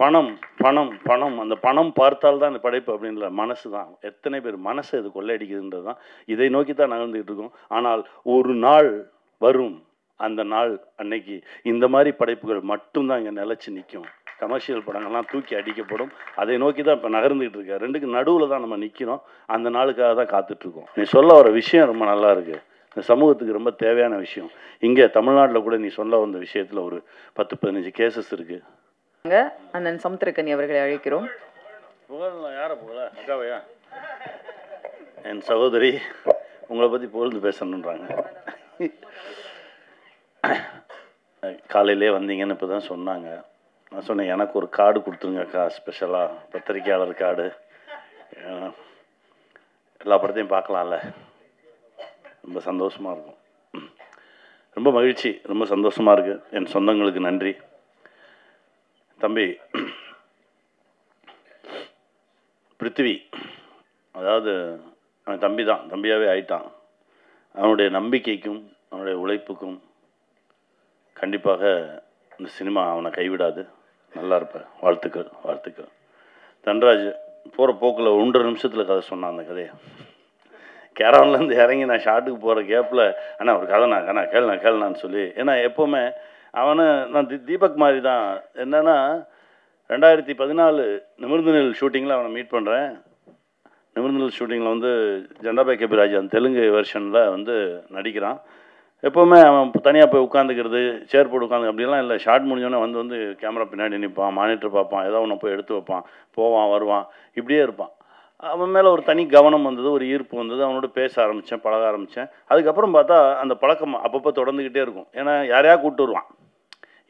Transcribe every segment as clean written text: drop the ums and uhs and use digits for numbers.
பணம் பணம் பணம் அந்த பணம் பார்த்தால் தான் அந்த படைப்பு அப்படின்னு இல்லை, மனசு தான். எத்தனை பேர் மனசை இது கொள்ளையடிக்குதுன்றது தான். இதை நோக்கி தான் நகர்ந்துகிட்டு இருக்கோம். ஆனால் ஒரு நாள் வரும், அந்த நாள் அன்னைக்கு இந்த மாதிரி படைப்புகள் மட்டும்தான் இங்கே நிலச்சி நிற்கும். கமர்ஷியல் படங்கள்லாம் தூக்கி அடிக்கப்படும். அதை நோக்கி தான் இப்போ நகர்ந்துகிட்டு இருக்க. ரெண்டுக்கு நடுவில் தான் நம்ம நிற்கிறோம். அந்த நாளுக்காக தான் காத்துட்ருக்கோம். நீ சொல்ல வர விஷயம் ரொம்ப நல்லா இருக்குது. இந்த சமூகத்துக்கு ரொம்ப தேவையான விஷயம். இங்கே தமிழ்நாட்டில் கூட நீ சொல்ல வந்த விஷயத்தில் ஒரு 10-15 கேசஸ் இருக்குது. அண்ணன் சமுத்திரக்கனி அவர்களை அழைக்கிறோம். புகழ் யாரை புகழ அக்காவையா? என் சகோதரி உங்களை பற்றி புகழ்ந்து பேசணுன்றாங்க. காலையிலே வந்தீங்கன்னு இப்போ தான் சொன்னாங்க. நான் சொன்னேன், எனக்கு ஒரு கார்டு கொடுத்துருங்கக்கா, ஸ்பெஷலாக பத்திரிக்கையாளர் கார்டு. எல்லா படத்தையும் பார்க்கலாம்ல, ரொம்ப சந்தோஷமாக இருக்கும். ரொம்ப மகிழ்ச்சி, ரொம்ப சந்தோஷமாக இருக்குது. என் சொந்தங்களுக்கு நன்றி. தம்பி பிருத்திவி, அதாவது அவன் தம்பி தான், தம்பியாகவே ஆயிட்டான். அவனுடைய நம்பிக்கைக்கும் அவனுடைய உழைப்புக்கும் கண்டிப்பாக இந்த சினிமா அவனை கைவிடாது. நல்லா இருப்பேன். வாழ்த்துக்கள் வாழ்த்துக்கள். தன்ராஜ் போகிற போக்கில் 1.5 நிமிஷத்தில் கதை சொன்னான். அந்த கதையை கேரவன்லேருந்து இறங்கி நான் ஷாட்டுக்கு போகிற கேப்பில், அண்ணா ஒரு கதை நான் அண்ணா கேளுனான்னு சொல்லி, ஏன்னா எப்போவுமே அவனை நான் தீபக் மாதிரி தான். என்னென்னா 2014 நிமிர்ந்து நெல் ஷூட்டிங்கில் அவனை மீட் பண்ணுறேன். நிமிர்ந்து நெல் ஷூட்டிங்கில் வந்து ஜெண்டாபாய் கபிராஜ் அந்த தெலுங்கு வெர்ஷனில் வந்து நடிக்கிறான். எப்போவுமே அவன் தனியாக போய் உட்காந்துக்கிறது, சேர் போட்டு உட்காந்து அப்படிலாம் இல்லை. ஷார்ட் முடிஞ்சோடனே வந்து கேமரா பின்னாடி நிற்பான், மானிட்டர் பார்ப்பான், ஏதோ ஒன்று போய் எடுத்து வைப்பான், போவான் வருவான், இப்படியே இருப்பான். அவன் மேலே ஒரு தனி கவனம் வந்தது, ஒரு ஈர்ப்பு வந்தது. அவனோட பேச ஆரம்பித்தேன், பழக ஆரம்பித்தேன். அதுக்கப்புறம் பார்த்தா அந்த பழக்கம் அப்பப்போ தொடர்ந்துக்கிட்டே இருக்கும். ஏன்னா யாரையா கூப்பிட்டு வருவான்,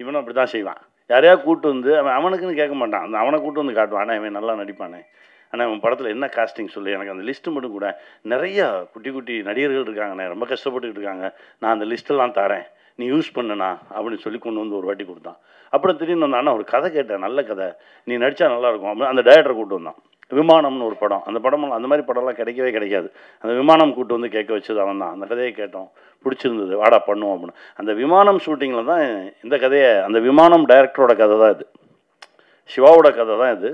இவனும் அப்படி தான் செய்வான். யாரையா கூப்பிட்டு வந்து அவனுக்குன்னு கேட்க மாட்டான், அந்த அவனை கூப்பிட்டு வந்து காட்டுவான். ஆனால் இவன் நல்லா நடிப்பானே, ஆனால் அவன் படத்தில் என்ன காஸ்டிங் சொல்லி எனக்கு அந்த லிஸ்ட்டு மட்டும் கூட. நிறையா குட்டி குட்டி நடிகர்கள் இருக்காங்கண்ணே, ரொம்ப கஷ்டப்பட்டுக்கிட்டு இருக்காங்க, நான் அந்த லிஸ்ட்டெல்லாம் தரேன், நீ யூஸ் பண்ணுண்ணா அப்படின்னு சொல்லி கொண்டு வந்து ஒரு வாட்டி கொடுத்தான். அப்புறம் திடீர்னு வந்தான், அண்ணா ஒரு கதை கேட்டேன், நல்ல கதை, நீ நடித்தா நல்லாயிருக்கும் அப்படின்னு அந்த டைரக்டரை கூப்பிட்டு வந்தான். விமானம்னு ஒரு படம், அந்த படமெல்லாம் அந்த மாதிரி படம்லாம் கிடைக்கவே கிடைக்காது. அந்த விமானம் கூப்பிட்டு வந்து கேட்க வச்சது அவன் தான். அந்த கதையை கேட்டோம், பிடிச்சிருந்தது, வாடா பண்ணுவோம் அப்படின்னு. அந்த விமானம் ஷூட்டிங்கில் தான் இந்த கதையை, அந்த விமானம் டைரக்டரோட கதை தான் இது, சிவாவோட கதை தான் இது.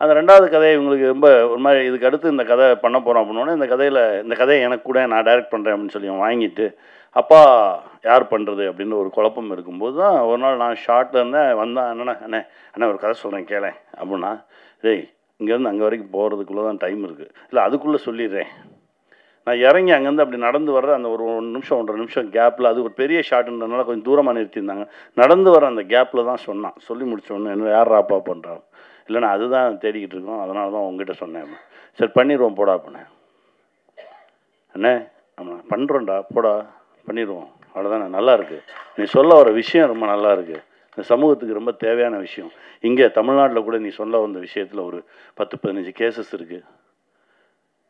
அந்த 2வது கதையை இவங்களுக்கு ரொம்ப ஒரு மாதிரி, இதுக்கு அடுத்து இந்த கதை பண்ண போகிறோம் அப்படின்னோடனே இந்த கதையை எனக்கு கூட நான் டைரக்ட் பண்ணுறேன் அப்படின்னு சொல்லி வாங்கிட்டு, அப்பா யார் பண்ணுறது அப்படின்னு ஒரு குழப்பம் இருக்கும்போது தான் ஒரு நாள் நான் ஷார்ட்டில் இருந்தேன். வந்தான், அண்ணே ஒரு கதை சொல்கிறேன் கேளேன் அப்படின்னா, டேய் இங்கேருந்து அங்கே வரைக்கும் போகிறதுக்குள்ளே தான் டைம் இருக்குது, இல்லை அதுக்குள்ளே சொல்லிடுறேன். நான் இறங்கி அங்கேருந்து அப்படி நடந்து வர்ற அந்த ஒரு 1 நிமிஷம் 1.5 நிமிஷம் கேப்பில், அது ஒரு பெரிய ஷாட்டுன்றதுனால கொஞ்சம் தூரமாக நிறுத்தியிருந்தாங்க, நடந்து வர அந்த கேப்பில் தான் சொன்னான். சொல்லி முடிச்சோடனே என்ன யார் ராப்பா பண்ணுறான், இல்லைண்ணா அதுதான் தேடிக்கிட்டு இருக்கோம், அதனால தான் உங்ககிட்ட சொன்னேன். சரி பண்ணிடுவோம் போடா அப்படின்னேன். அண்ணே ஆமாம் பண்ணுறோண்டா போடா பண்ணிடுவோம், அவ்வளோதானே, நல்லா இருக்குது. நீ சொல்ல வர விஷயம் ரொம்ப நல்லா இருக்குது. இந்த சமூகத்துக்கு ரொம்ப தேவையான விஷயம். இங்கே தமிழ்நாட்டில் கூட நீ சொல்ல வந்த விஷயத்தில் ஒரு 10-15 கேசஸ் இருக்குது.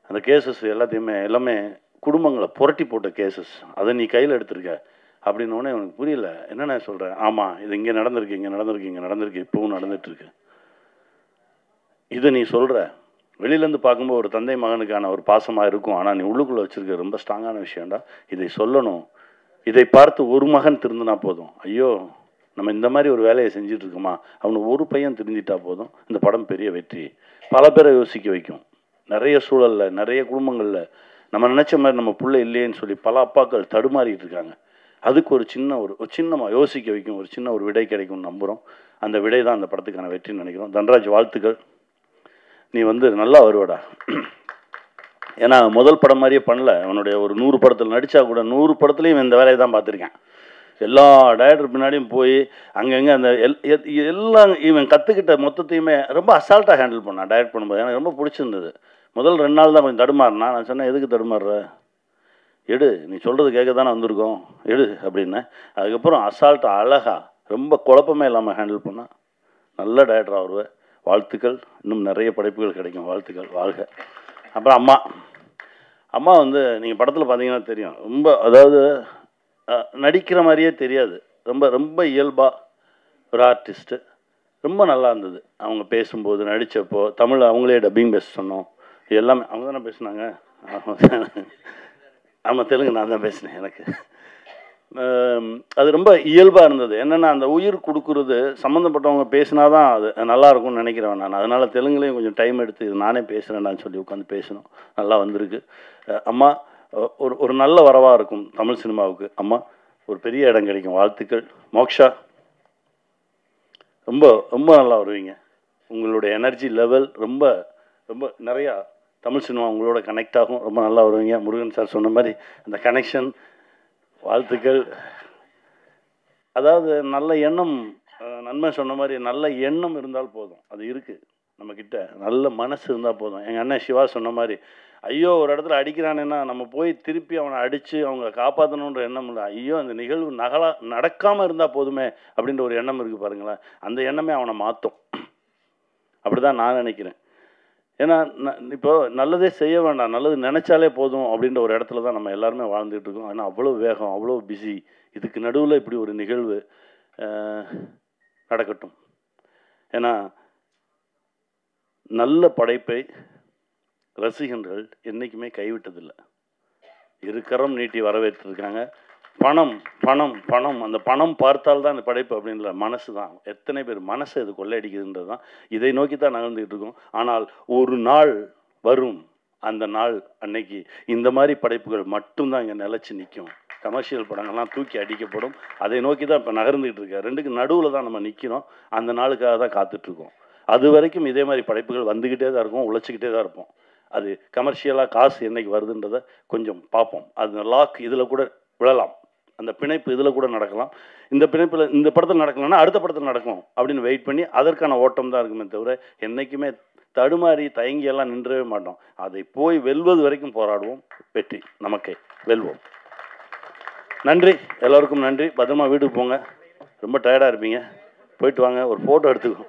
அந்த கேசஸ் எல்லாமே குடும்பங்களை புரட்டி போட்ட கேசஸ். அதை நீ கையில் எடுத்திருக்க அப்படின்னோடனே எனக்கு புரியல, என்னென்ன சொல்கிறேன். ஆமாம், இது இங்கே நடந்திருக்கு, இங்கே நடந்திருக்கு, இங்கே நடந்திருக்கு, இப்போவும் நடந்துகிட்ருக்கு. இதை நீ சொல்கிற வெளியிலேருந்து பார்க்கும்போது ஒரு தந்தை மகனுக்கான ஒரு பாசமாக இருக்கும், ஆனால் நீ உள்ளுக்குள்ளே வச்சுருக்க ரொம்ப ஸ்ட்ராங்கான விஷயம்டா. இதை சொல்லணும். இதை பார்த்து ஒரு மகன் திருந்தினா போதும், ஐயோ நம்ம இந்த மாதிரி ஒரு வேலையை செஞ்சுட்டு இருக்கோமா, அவனுக்கு ஒரு பையன் திருந்திட்டா போதும், இந்த படம் பெரிய வெற்றி. பல பேரை யோசிக்க வைக்கும். நிறைய சூழலில், நிறைய குடும்பங்களில் நம்ம நினச்ச மாதிரி நம்ம பிள்ளை இல்லையேன்னு சொல்லி பல அப்பாக்கள் தடுமாறிட்டு இருக்காங்க. அதுக்கு ஒரு சின்னமாக யோசிக்க வைக்கும், ஒரு சின்ன ஒரு விடை கிடைக்கும்னு நம்புகிறோம். அந்த விடை தான் அந்த படத்துக்கான வெற்றின்னு நினைக்கிறோம். தன்ராஜ் வாழ்த்துக்கள், நீ நல்லா வருவடா. ஏன்னா முதல் படம் மாதிரியே பண்ணல, அவனுடைய ஒரு 100 படத்தில் நடித்தா கூட 100 படத்துலையும் இந்த வேலையை தான் பார்த்துருக்கேன். எல்லா டைரக்டர் பின்னாடியும் போய் அங்கங்கே அந்த எல்லாம் இவன் கற்றுக்கிட்ட மொத்தத்தையுமே ரொம்ப அசால்ட்டாக ஹேண்டில் பண்ணான் டைரக்ட் பண்ணும்போது. எனக்கு ரொம்ப பிடிச்சிருந்தது. முதல் 2 நாள் தான் கொஞ்சம் தடுமாறினா. நான் சொன்னேன், எதுக்கு தடுமாறுற, எடு, நீ சொல்கிறது கேட்க தானே வந்திருக்கோம், எடு அப்படின்னு. அதுக்கப்புறம் அசால்ட்டாக அழகாக ரொம்ப குழப்பமே இல்லாமல் ஹேண்டில் பண்ணால் நல்ல டைரக்டராக வருவேன். வாழ்த்துக்கள், இன்னும் நிறைய படைப்புகள் கிடைக்கும். வாழ்த்துக்கள், வாழ்க. அப்புறம் அம்மா நீங்கள் படத்தில் பார்த்தீங்கன்னா தெரியும், ரொம்ப அதாவது நடிக்கிற மாதிரியே தெரியாது, ரொம்ப ரொம்ப இயல்பாக ஒரு ஆர்டிஸ்ட்டு. ரொம்ப நல்லா இருந்தது அவங்க பேசும்போது, நடித்தப்போ. தமிழ் அவங்களே டப்பிங் பேச சொன்னோம், எல்லாமே அவங்க தானே பேசுனாங்க. ஆமாம் தெலுங்கு நான் தான் பேசினேன். எனக்கு அது ரொம்ப இயல்பாக இருந்தது. என்னென்னா அந்த உயிர் கொடுக்குறது சம்மந்தப்பட்டவங்க பேசினா தான் அது நல்லாயிருக்கும்னு நினைக்கிறேன் நான். அதனால் தெலுங்குலேயும் கொஞ்சம் டைம் எடுத்து இது நானே பேசுகிறேன்னு சொல்லி உட்காந்து பேசணும். நல்லா வந்திருக்கு. அம்மா ஒரு ஒரு நல்ல வரவாக இருக்கும் தமிழ் சினிமாவுக்கு. அம்மா ஒரு பெரிய இடம் கிடைக்கும். வாழ்த்துக்கள். மோக்ஷா ரொம்ப ரொம்ப நல்லா வருவீங்க. உங்களுடைய எனர்ஜி லெவல் ரொம்ப ரொம்ப நிறையா தமிழ் சினிமா உங்களோட கனெக்ட் ஆகும். ரொம்ப நல்லா வருவீங்க. முருகன் சார் சொன்ன மாதிரி அந்த கனெக்ஷன், வாழ்த்துக்கள். அதாவது நல்ல எண்ணம், நண்பன் சொன்ன மாதிரி நல்ல எண்ணம் இருந்தால் போதும். அது இருக்குது நம்மக்கிட்ட. நல்ல மனசு இருந்தால் போதும். எங்கள் அண்ணன் சிவா சொன்ன மாதிரி, ஐயோ ஒரு இடத்துல அடிக்கிறானேன்னா நம்ம போய் திருப்பி அவனை அடித்து அவங்கள காப்பாற்றணுன்ற எண்ணம் இல்லை. ஐயோ அந்த நிகழ்வு நடக்காமல் இருந்தால் போதுமே அப்படின்ற ஒரு எண்ணம் இருக்குது பாருங்களேன். அந்த எண்ணமே அவனை மாற்றும். அப்படி தான் நான் நினைக்கிறேன். ஏன்னா இப்போ நல்லதே செய்ய வேண்டாம், நல்லது நினச்சாலே போதும் அப்படின்ற ஒரு இடத்துல தான் நம்ம எல்லாருமே வாழ்ந்துகிட்டு இருக்கோம். ஆனால் அவ்வளோ வேகம், அவ்வளோ பிஸி. இதுக்கு நடுவில் இப்படி ஒரு நிகழ்வு நடக்கட்டும். ஏன்னா நல்ல படைப்பை ரசிகர்கள் என்றைக்குமே கைவிட்டதில்லை. இருக்கரம் நீட்டி வரவேற்றிருக்காங்க. பணம் பணம் பணம், அந்த பணம் பார்த்தால்தான் இந்த படைப்பு அப்படின்ற மனசு தான். எத்தனை பேர் மனசை இது கொள்ளையடிக்குதுன்றது தான். இதை நோக்கி தான் நகர்ந்துக்கிட்டு இருக்கோம். ஆனால் ஒரு நாள் வரும், அந்த நாள் அன்னைக்கு இந்த மாதிரி படைப்புகள் மட்டும்தான் இங்கே நிலச்சி நிற்கும். கமர்ஷியல் படங்கள்லாம் தூக்கி அடிக்கப்படும். அதை நோக்கி தான் இப்போ நகர்ந்துக்கிட்டு இருக்கேன். ரெண்டுக்கு நடுவில் தான் நம்ம நிற்கிறோம். அந்த நாளுக்காக தான் காத்துட்ருக்கோம். அது வரைக்கும் இதே மாதிரி படைப்புகள் வந்துக்கிட்டே தான் இருக்கும், உழைச்சிக்கிட்டே தான் இருப்போம். அது கமர்ஷியலாக காசு என்றைக்கு வருதுன்றதை கொஞ்சம் பார்ப்போம். அது லாக் இதில் கூட விழலாம், அந்த பிணைப்பு இதில் கூட நடக்கலாம். இந்த பிணைப்பில் இந்த படத்தில் நடக்கலன்னா அடுத்த படத்தில் நடக்கும் அப்படின்னு வெயிட் பண்ணி அதற்கான ஓட்டம் தான் இருக்குமே தவிர என்றைக்குமே தடுமாறி தயங்கியெல்லாம் நின்றவே மாட்டோம். அதை போய் வெல்வது வரைக்கும் போராடுவோம். வெற்றி நமக்கே. வெல்வோம். நன்றி, எல்லோருக்கும் நன்றி. பத்திரமா வீட்டுக்கு போங்க. ரொம்ப டயர்டாக இருப்பீங்க, போயிட்டு வாங்க. ஒரு ஃபோட்டோ எடுத்துக்கோ.